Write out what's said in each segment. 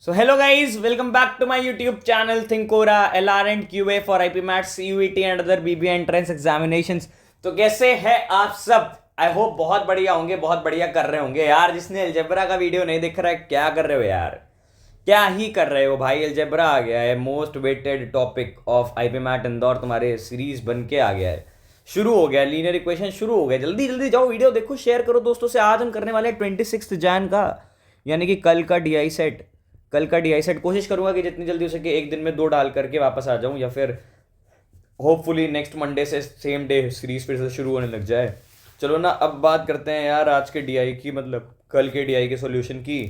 So hello guys, welcome back to my YouTube channel Thinkora LR and QA for IP Maths, CUET and other BBA entrance examinations। तो कैसे हैं आप सब? I hope बहुत बढ़िया होंगे, बहुत बढ़िया कर रहे होंगे यार। जिसने अलजेब्रा का वीडियो नहीं देख रहा है, क्या कर रहे हो यार? क्या ही कर रहे हो भाई? अलजेब्रा आ गया है, most weighted topic of IP math Indore, तुम्हारे सीरीज बन के आ गया है, शुरू हो गया। लीनियर इक्वेशन शुरू हो गया। जल्दी जल्दी जाओ, वीडियो देखो, शेयर करो दोस्तों से। आज हम करने वाले हैं 26 जैन का, यानी कि कल का DI सेट। कल का DI सेट कोशिश करूंगा कि जितनी जल्दी हो सके एक दिन में 2 डाल करके वापस आ जाऊं, या फिर होपफुली नेक्स्ट मंडे से सेम डे सीरीज फिर से शुरू होने लग जाए। चलो ना, अब बात करते हैं यार आज के DI की, मतलब कल के DI के सॉल्यूशन की।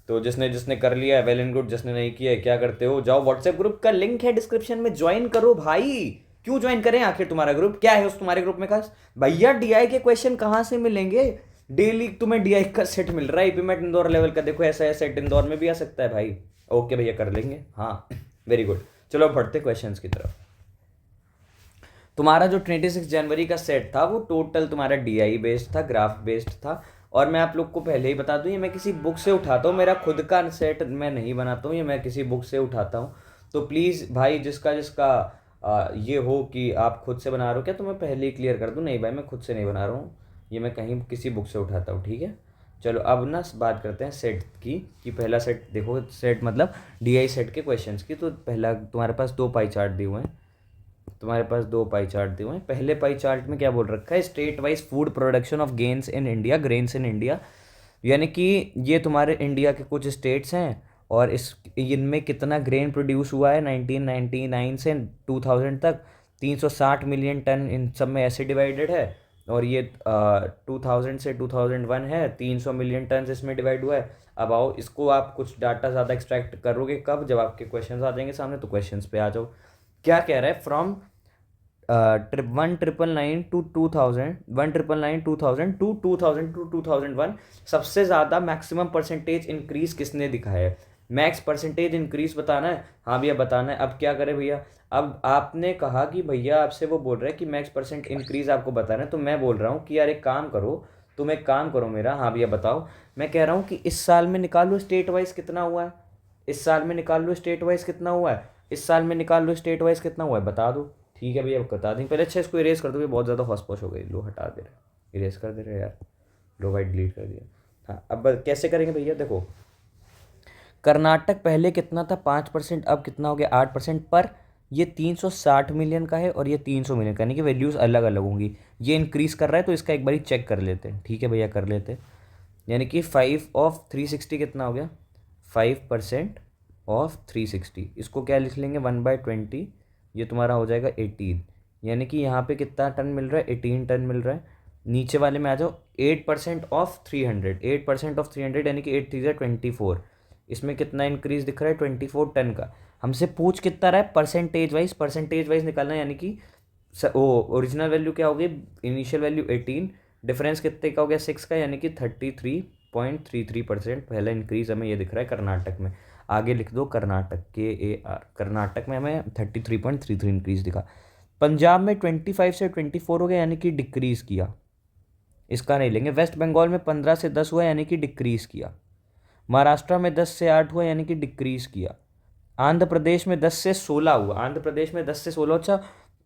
तो जिसने जिसने कर लिया है वेल एंड गुड, जिसने नहीं किया है क्या करते हो? जाओ, व्हाट्सएप ग्रुप का लिंक है डिस्क्रिप्शन में, ज्वाइन करो भाई। क्यों ज्वाइन करें आखिर? तुम्हारा ग्रुप क्या है उस तुम्हारे ग्रुप में खास? भैया DI के क्वेश्चन कहाँ से मिलेंगे? डेली तुम्हें DI का सेट मिल रहा है IP मैथ इंदौर लेवल का। देखो ऐसा है, सेट इंदौर में भी आ सकता है भाई। ओके भैया, कर लेंगे, हाँ वेरी गुड। चलो अब बढ़ते क्वेश्चंस की तरफ। तुम्हारा जो 26 जनवरी का सेट था वो टोटल तुम्हारा DI बेस्ड था, ग्राफ बेस्ड था। और मैं आप लोग को पहले ही बता दूं, ये मैं किसी बुक से उठाता हूँ, मेरा खुद का सेट मैं नहीं बनाता हूँ, ये मैं किसी बुक से उठाता हूँ। तो प्लीज़ भाई, जिसका जिसका ये हो कि आप खुद से बना रहे हो क्या, तो मैं पहले ही क्लियर कर दूँ, नहीं भाई मैं खुद से नहीं बना रहा हूँ, ये मैं कहीं किसी बुक से उठाता हूँ, ठीक है। चलो अब ना बात करते हैं सेट की, कि पहला सेट देखो, सेट मतलब DI सेट के क्वेश्चंस की। तो पहला तुम्हारे पास 2 पाई चार्ट दिए हुए हैं, तुम्हारे पास 2 पाई चार्ट दिए हुए हैं। पहले पाई चार्ट में क्या बोल रखा है? State wise food production of gains in India, grains in India. यानी कि ये तुम्हारे इंडिया के कुछ स्टेट्स हैं, और इस इनमें कितना ग्रेन प्रोड्यूस हुआ है 1999 से 2000 तक। 360 मिलियन टन इन सब में ऐसे डिवाइडेड है। और ये 2000 से 2001 है, 300 मिलियन टन इसमें डिवाइड हुआ है। अब आओ, इसको आप कुछ डाटा ज़्यादा एक्सट्रैक्ट करोगे कब? जब आपके क्वेश्चन आ जाएंगे सामने। तो क्वेश्चन पे आ जाओ, क्या कह रहा है? फ्रॉम 1999 टू 2000, 1999 2000 टू 2000 टू 2001 सबसे ज़्यादा मैक्सिमम परसेंटेज इंक्रीज किसने दिखाया है? मैक्स परसेंटेज इंक्रीज बताना है। हाँ भैया बताना है। अब क्या करें भैया? अब आपने कहा कि भैया, आपसे वो बोल रहा है कि मैक्स परसेंट इंक्रीज आपको बताना है, तो मैं बोल रहा हूँ कि यार एक काम करो, तुम एक काम करो मेरा। हाँ भैया बताओ। मैं कह रहा हूँ कि इस साल में निकाल लो स्टेट वाइज कितना हुआ है, इस साल में निकाल लो स्टेट वाइज कितना हुआ है, इस साल में निकाल लो स्टेट वाइज कितना हुआ है, बता दो। ठीक है भैया बता देंगे। पहले अच्छा इसको इरेज कर दो, ये बहुत ज़्यादा हौस पौश हो गई। लो हटा दे रहे, इरेज कर दे रहे यार। लो भाई डिलीट कर दिया। हाँ अब कैसे करेंगे भैया? देखो, कर्नाटक पहले कितना था? 5%, अब कितना हो गया? 8%। पर ये 360 मिलियन का है और ये 300 मिलियन का, यानी कि वैल्यूज़ अलग अलग होंगी। ये इंक्रीज़ कर रहा है, तो इसका एक बारी चेक कर लेते हैं। ठीक है भैया कर लेते हैं। यानी कि 5 ऑफ 360 कितना हो गया? 5% ऑफ 360, इसको क्या लिख लेंगे? 1/20। ये तुम्हारा हो जाएगा 18। यानी कि यहाँ पे कितना टन मिल रहा है? 18 टन मिल रहा है। नीचे वाले में आ जाओ। 8% ऑफ 300, 8% ऑफ 300 यानी कि 8 3 24। इसमें कितना इंक्रीज दिख रहा है? 24 टन का। हमसे पूछ कितना रहा है? परसेंटेज वाइज, परसेंटेज वाइज निकालना है। यानी कि वो ओरिजिनल वैल्यू क्या होगी? इनिशियल वैल्यू 18, डिफरेंस कितने का हो गया? 6 का, यानी कि 33.33%। पहला इंक्रीज हमें ये दिख रहा है कर्नाटक में। आगे लिख दो कर्नाटक, KAR, कर्नाटक में हमें 33.33 इंक्रीज दिखा। पंजाब में 25 से 24 हो गया, यानी कि डिक्रीज़ किया, इसका नहीं लेंगे। वेस्ट बंगाल में 15 से 10 हुआ, यानी कि डिक्रीज़ किया। महाराष्ट्र में 10 से 8 हुआ, यानी कि डिक्रीज़ किया। आंध्र प्रदेश में 10 से 16 हुआ, आंध्र प्रदेश में 10 से 16। अच्छा,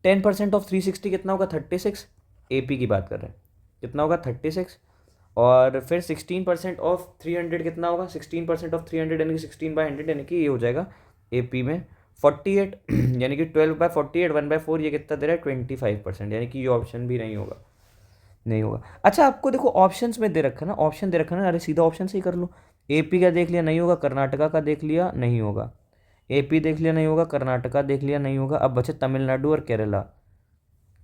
10% ऑफ 360 कितना होगा? 36। AP की बात कर रहे हैं, कितना होगा? 36। और फिर 16% ऑफ 300 कितना होगा? 16% ऑफ 300 यानी कि 16/100, यानी कि ये हो जाएगा AP में 48 यानी कि 12/48, 1/4, ये कितना दे रहा है? 25%, यानी कि ये ऑप्शन भी नहीं होगा, नहीं होगा। अच्छा आपको देखो ऑप्शंस में दे रखा ना, ऑप्शन दे रखा ना, अरे सीधा ऑप्शन से ही कर लो। AP का देख लिया, नहीं होगा। कर्नाटका का देख लिया, नहीं होगा। AP देख लिया, नहीं होगा। कर्नाटका देख लिया, नहीं होगा। अब बचे तमिलनाडु और केरला।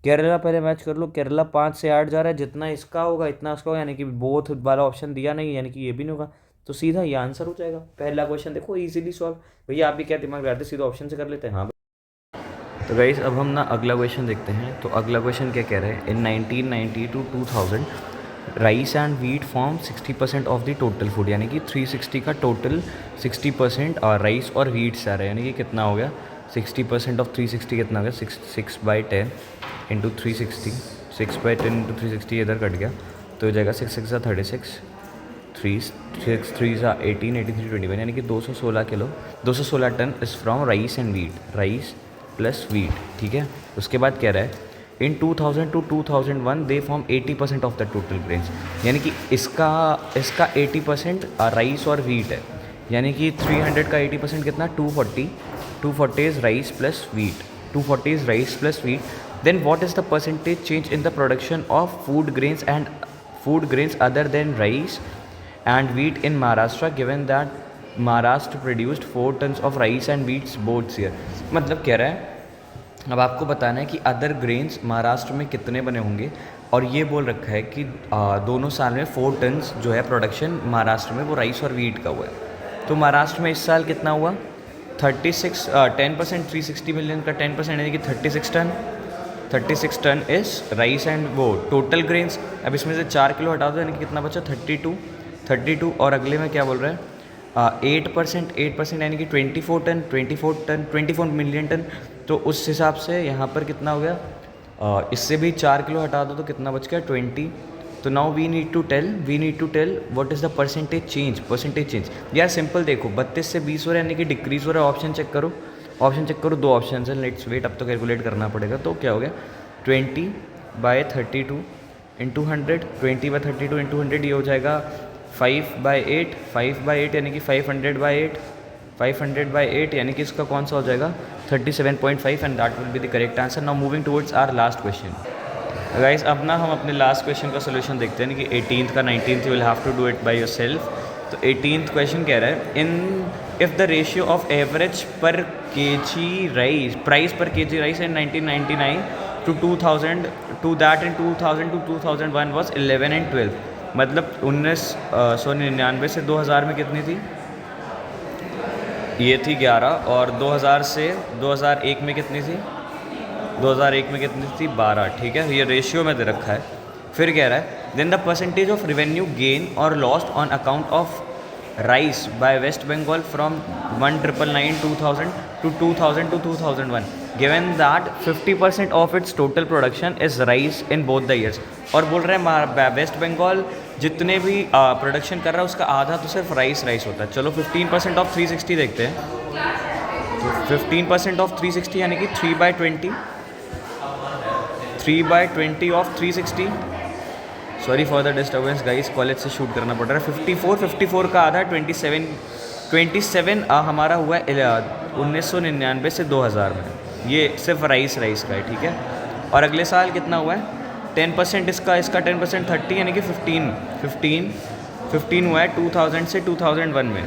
केरला पहले मैच कर लो। केरला 5 से 8 जा रहा है, जितना इसका होगा इतना उसका होगा, यानी कि बोथ वाला ऑप्शन दिया नहीं, यानी कि ये भी नहीं होगा। तो सीधा ये आंसर हो जाएगा। पहला क्वेश्चन देखो इजीली सॉल्व। भैया आप भी क्या दिमाग लगाते, सीधा ऑप्शन से कर लेते हैं। हाँ तो गाइस, अब हम ना अगला क्वेश्चन देखते हैं। तो अगला क्वेश्चन क्या कह रहा है? In 1990 to 2000 rice and wheat form 60% of the total food, यानी कि 360 का टोटल 60% राइस और वीट से आ रहा है। यानी कि कितना हो गया? 60% ऑफ 360 कितना हो गया? 6/10 इंटू 360, 6/10 इंटू 360 इधर कट गया, तो हो जाएगा 6 6 36। थ्री 18, 83, 21 यानी कि 216 kilo 216 ton is from rice and wheat, rice plus wheat, ठीक है। उसके बाद कह रहा है in 2000 to 2001 they form 80% of the total grains, यानी कि इसका 80% राइस और वीट है, यानी कि 300 का 80% कितना 240 is rice plus wheat, 240 is rice plus wheat. Then what is the percentage change in the production of food grains other than rice and wheat in Maharashtra given that Maharashtra produced 4 tons of rice and wheats both year. मतलब कह रहा है अब आपको बताना है कि other grains Maharashtra में कितने बने होंगे, और ये बोल रखा है कि दोनों साल में 4 tons जो है प्रोडक्शन महाराष्ट्र में वो राइस और वीट का हुआ है। तो महाराष्ट्र में इस साल कितना हुआ 10%, 360 मिलियन का 10% यानी कि 36 टन इस राइस एंड वो टोटल ग्रेन्स। अब इसमें से 4 किलो हटा दो यानी कि कितना बचा 32, और अगले में क्या बोल रहा है 8% यानी कि 24 मिलियन टन। तो उस हिसाब से यहाँ पर कितना हो गया, इससे भी 4 किलो हटा दो तो कितना बच गया 20। तो now we need to tell what is the percentage change. यार सिंपल देखो 32 से 20 हो रहा है यानी कि डिक्रीज़ हो रहा है। ऑप्शन चेक करो, 2 ऑप्शन है, लेट्स वेट, अब तो कैलकुलेट करना पड़ेगा। तो क्या हो गया 20/32 इंटू 100, 20/32 इंटू 100 ये हो जाएगा 5/8 यानी कि 500/8 यानी कि इसका कौन सा हो जाएगा 37.5 and that will be the correct answer. Now moving towards our last question. Guys अब ना हम अपने लास्ट क्वेश्चन का सोल्यूशन देखते हैं कि 18th का 19th you will have to do it by yourself. तो 18th क्वेश्चन कह रहा है if the ratio of average per kg rice price per kg rice in 1999 to 2000 to that in 2000 to 2001 was 11 and 12। मतलब 1999 से 2000 में कितनी थी, ये थी 11, और 2000 से 2001 में कितनी थी 12, ठीक है। ये रेशियो में दे रखा है। फिर कह रहा है then the percentage of revenue gain or lost on account of rice by West Bengal from 1999 to 2000 to 2001 given that 50% of its total production is rice in both the years। और बोल रहे हैं वेस्ट बंगाल जितने भी प्रोडक्शन कर रहा है उसका आधा तो सिर्फ राइस होता है। चलो 15% ऑफ 360 देखते हैं। तो 15% ऑफ 360 यानी कि 3/20 of 360। Sorry for the disturbance guys, college से शूट करना पड़ रहा है। 54 का आधा 27 हमारा हुआ है 1999 से 2000 में। ये सिर्फ राइस का है, ठीक है। और अगले साल कितना हुआ है 10% इसका 10% 30 यानी कि 15 हुआ है 2000 से 2001 में।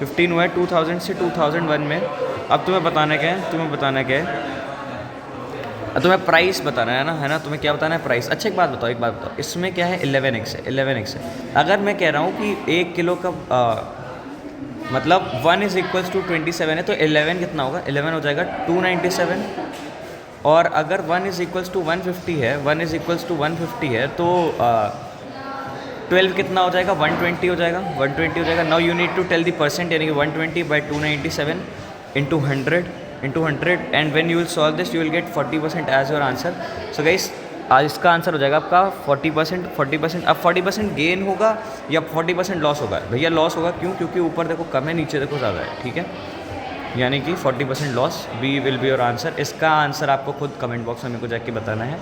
15 हुआ है 2000 से 2001 में। अब तुम्हें बताना क्या है, तुम्हें प्राइस बताना है ना, तुम्हें क्या बताना है प्राइस। अच्छा एक बात बताओ, इसमें क्या है 11x है। अगर मैं कह रहा हूँ कि 1 किलो का मतलब 1 इज़ इक्वल्स टू 27 है तो 11 कितना होगा 11 हो जाएगा 297। और अगर 1 इज़ इक्वल्स टू 150 है तो 12 कितना हो जाएगा 120 हो जाएगा। Now you need to tell the percent यानी कि 120/297 into 100 and when you will solve this you will get 40% as your answer. So guys आज इसका आंसर हो जाएगा आपका 40%। अब 40% गेन होगा या 40% लॉस होगा, भैया लॉस होगा। क्यों? क्योंकि ऊपर देखो कम है नीचे देखो ज़्यादा है, ठीक है। यानी कि 40% loss be will be your answer. इसका आंसर आपको खुद कमेंट बॉक्स में मेरे को जाके बताना है।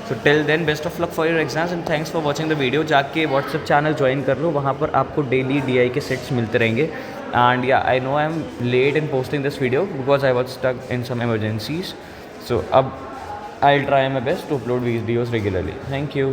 So till then best of luck for your exams and thanks for watching the video. जाके व्हाट्सएप चैनल ज्वाइन कर लो, वहाँ पर आपको डेली DI के सेट्स मिलते रहेंगे। And yeah I know I am late in posting this video because I was stuck in some emergencies. So अब I'll try my best to upload videos regularly. Thank you.